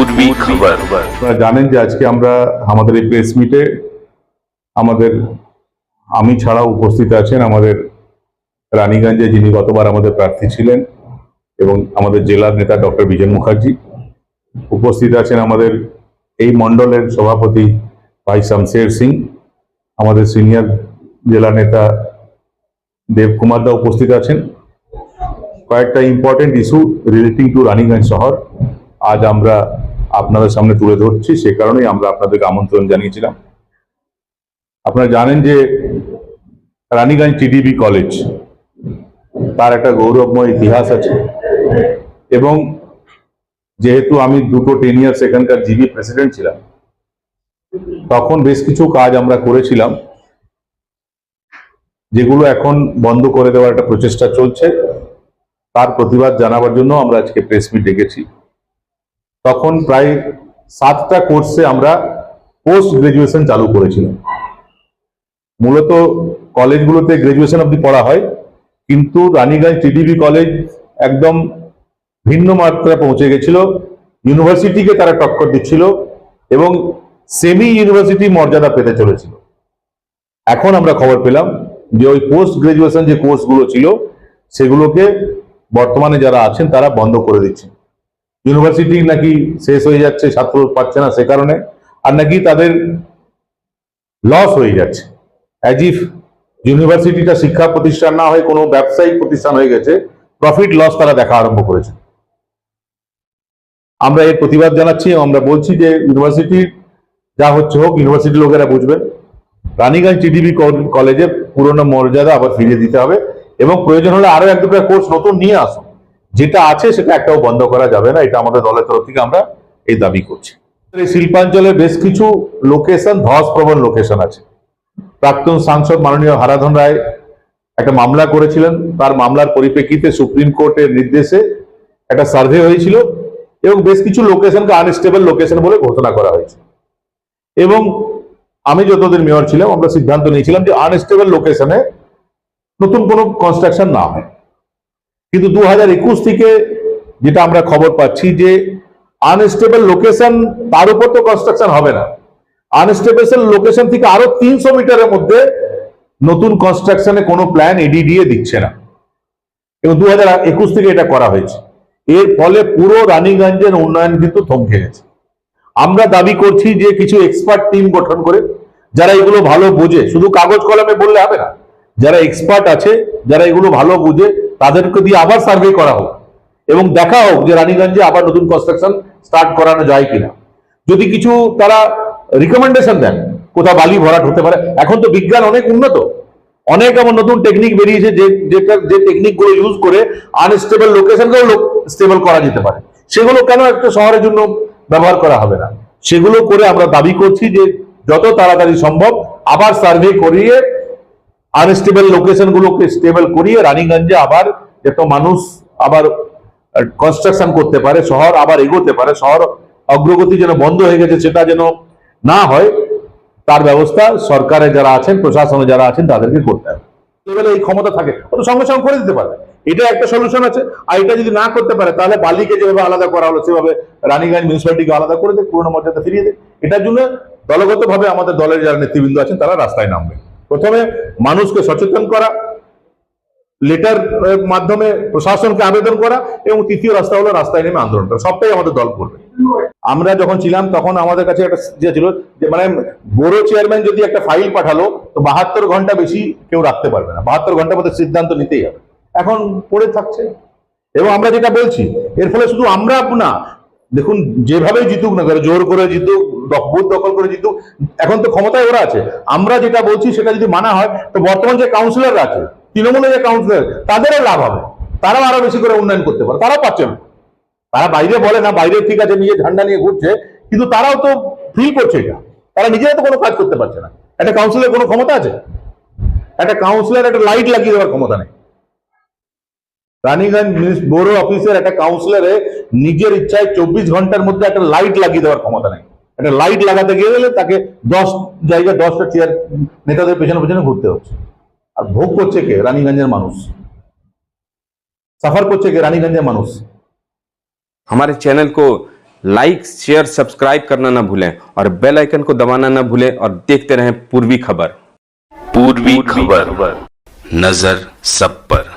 पूर्वी खबर। আপনারা জানেন যে আজকে আমরা আমাদের এই প্রেস মিটে আমাদের আমি ছাড়াও উপস্থিত আছেন আমাদের রানীগঞ্জে যিনি গতবার আমাদের প্রার্থী ছিলেন এবং আমাদের জেলার নেতা ডক্টর বিজন মুখার্জি, উপস্থিত আছেন আমাদের এই মণ্ডলের সভাপতি ভাই শমশের সিং, আমাদের সিনিয়র জেলা নেতা দেব কুমার দা উপস্থিত আছেন। কয়েকটা important issue relating to Raniganj শহর আজ আমরা আপনাদের সামনে তুলে ধরছি, সে কারণেই আমরা আপনাদেরকে আমন্ত্রণ জানিয়েছিলাম। আপনারা জানেন যে রানীগঞ্জ টিডিবি কলেজ তার একটা গৌরবময় ইতিহাস আছে এবং যেহেতু আমি দুটো 10 ইয়ার্স এখানকার জিবি প্রেসিডেন্ট ছিলাম, তখন বেশ কিছু কাজ আমরা করেছিলাম যেগুলো এখন বন্ধ করে দেওয়ার একটা প্রচেষ্টা চলছে। তার প্রতিবাদ জানাবার জন্য আমরা আজকে প্রেস মিট ডেকেছি। তখন প্রায় 7টা কোর্সে আমরা পোস্ট গ্রাজুয়েশন চালু করেছিলাম। মূলত কলেজগুলোতে গ্রাজুয়েশন অবধি পড়া হয়, কিন্তু রানীগঞ্জ টিডিবি কলেজ একদম ভিন্ন মাত্রায় পৌঁছে গেছিল, ইউনিভার্সিটিকে তারা টক্কর দিচ্ছিল এবং সেমি ইউনিভার্সিটি মর্যাদা পেতে চলেছিল। এখন আমরা খবর পেলাম যে ওই পোস্ট গ্রাজুয়েশন যে কোর্সগুলো ছিল সেগুলোকে বর্তমানে যারা আছেন তারা বন্ধ করে দিচ্ছেন। ইউনিভার্সিটি নাকি শেষ হয়ে যাচ্ছে, ছাত্র পাচ্ছে না সে কারণে, আর নাকি তাদের লস হয়ে যাচ্ছে, অ্যাজ ইফ ইউনিভার্সিটিটা শিক্ষা প্রতিষ্ঠান না হয়ে কোনো ব্যবসায়িক প্রতিষ্ঠান হয়ে গেছে। প্রফিট লস তারা দেখা আরম্ভ করেছে। আমরা এর প্রতিবাদ জানাচ্ছি এবং আমরা বলছি যে ইউনিভার্সিটি যা হচ্ছে হোক, ইউনিভার্সিটি লোকেরা বুঝবেন রানীগঞ্জ টিডিবি কলেজে পুরনো মর্যাদা আবার ফিরিয়ে দিতে হবে এবং প্রয়োজন হলে আরো 1-2টা কোর্স নতুন নিয়ে আসুন। যেটা আছে সেটা একটাও বন্ধ করা যাবে না, এটা আমাদের দলের তরফ থেকে আমরা এই দাবি করছি। এই শিল্পাঞ্চলে বেশ কিছু লোকেশন ধসপ্রবণ লোকেশন আছে। প্রাক্তন সাংসদ মাননীয় হারাধন রায় একটা মামলা করেছিলেন, তার মামলার পরিপ্রেক্ষিতে সুপ্রিম কোর্টের নির্দেশে একটা সার্ভে হয়েছিল এবং বেশ কিছু লোকেশনকে আনস্টেবল লোকেশন বলে ঘোষণা করা হয়েছে। এবং আমি যতদিন মেয়র ছিলাম আমরা সিদ্ধান্ত নিয়েছিলাম যে আনস্টেবল লোকেশনে নতুন কোনো কনস্ট্রাকশন না হয়। কিন্তু 2021 থেকে যেটা আমরা খবর পাচ্ছি যে আনস্টেবল লোকেশন, তার উপর তো কনস্ট্রাকশন হবে না, আনস্টেবল লোকেশন থেকে আরো 300 মিটারের মধ্যে নতুন কনস্ট্রাকশনে কোনো প্ল্যান এডিডিএ দিচ্ছে না এবং 2021 থেকে এটা করা হয়েছে। এর ফলে পুরো রানীগঞ্জের উন্নয়ন কিন্তু থমকে গেছে। আমরা দাবি করছি যে কিছু এক্সপার্ট টিম গঠন করে যারা এগুলো ভালো বোঝে, শুধু কাগজ কলমে বললে হবে না, যারা এক্সপার্ট আছে, যারা এগুলো ভালো বুঝে, তাদেরকে দিয়ে আবার সার্ভে করা হোক এবং দেখা হোক যে রানীগঞ্জে আবার নতুন কনস্ট্রাকশন স্টার্ট করানো যায় কিনা। যদি কিছু তারা রিকমেন্ডেশন দেন কোথাও বালি ভরাট হতে পারে, এখন তো বিজ্ঞান অনেক উন্নত, অনেক এমন নতুন টেকনিক বেরিয়েছে যে টেকনিক গুলো ইউজ করে আনস্টেবল লোকেশনকেও স্টেবল করা যেতে পারে। সেগুলো কেন একটা শহরের জন্য ব্যবহার করা হবে না? সেগুলো করে আমরা দাবি করছি যে যত তাড়াতাড়ি সম্ভব আবার সার্ভে করিয়ে আনস্টেবল লোকেশন গুলোকে স্টেবল করিয়ে রানীগঞ্জে আবার এত মানুষ আবার কনস্ট্রাকশন করতে পারে, শহর আবার এগোতে পারে, শহর অগ্রগতি যেন বন্ধ হয়ে গেছে সেটা যেন না হয়, তার ব্যবস্থা সরকারে যারা আছেন, প্রশাসনে যারা আছেন তাদেরকে করতে হবে। এই ক্ষমতা থাকে ও তো সঙ্গে সঙ্গে করে দিতে পারবে, এটা একটা সলিউশন আছে। আর এটা যদি না করতে পারে তাহলে বালিকে যেভাবে আলাদা করা হলো সেভাবে রানীগঞ্জ মিউনিসিপালিটিকে আলাদা করে দেয়, পুরনো মর্যাদা ফিরিয়ে দেয়। এটার জন্য দলগতভাবে আমাদের দলের যারা নেতৃবৃন্দ আছেন তারা রাস্তায় নামবে। প্রথমে মানুষকে সচেতন করা, লেটার মাধ্যমে প্রশাসনকে আবেদন করা এবং তৃতীয় রাস্তা হলো রাস্তায় নেমে আন্দোলন করা। সবটাই আমাদের দল করবে। আমরা যখন ছিলাম তখন আমাদের কাছে একটা ছিল যে মানে বড় চেয়ারম্যান যদি একটা ফাইল পাঠালো তো 72 ঘন্টা বেশি কেউ রাখতে পারবে না, 72 ঘন্টার মধ্যে সিদ্ধান্ত নিতেই হবে। এখন পড়ে থাকছে এবং আমরা যেটা বলছি এর ফলে শুধু আমরা না, দেখুন যেভাবেই জিতুক না, জোর করে জিতুক, বুথ দখল করে জিতুক, এখন তো ক্ষমতায় ওরা আছে। আমরা যেটা বলছি সেটা যদি মানা হয় তো বর্তমান যে কাউন্সিলর আছে, তৃণমূলের যে কাউন্সিলর, তাদেরও লাভ হবে, তারাও আরো বেশি করে উন্নয়ন করতে পারে। তারাও পাচ্ছে না, তারা বাইরে বলে না, বাইরে ঠিক আছে নিয়ে ঝান্ডা নিয়ে ঘুরছে, কিন্তু তারাও তো ফিল করছে এটা, তারা নিজেরা তো কোনো কাজ করতে পারছে না। একটা কাউন্সিলর কোনো ক্ষমতা আছে? একটা কাউন্সিলর একটা লাইট লাগিয়ে দেওয়ার ক্ষমতা নেই। রানীগঞ্জ বড় অফিসের একটা কাউন্সিলরে নিজের ইচ্ছায় 24 ঘন্টার মধ্যে একটা লাইট লাগিয়ে দেওয়ার ক্ষমতা নেই। একটা লাইট লাগাতে গেলে তাকে 10 জায়গায় 10টা চেয়ার নেতাদের পেছনে পেছনে ঘুরতে হচ্ছে। আর ভোগ করছে কে? রানীগঞ্জের মানুষ। সাফার করছে কে? রানীগঞ্জের মানুষ। हमारे चैनल को लाइक शेयर सब्सक्राइब करना ना भूलें और बेल आइकन को दबाना ना भूलें और देखते रहें पूर्वी खबर। पूर्वी खबर, नजर सब पर।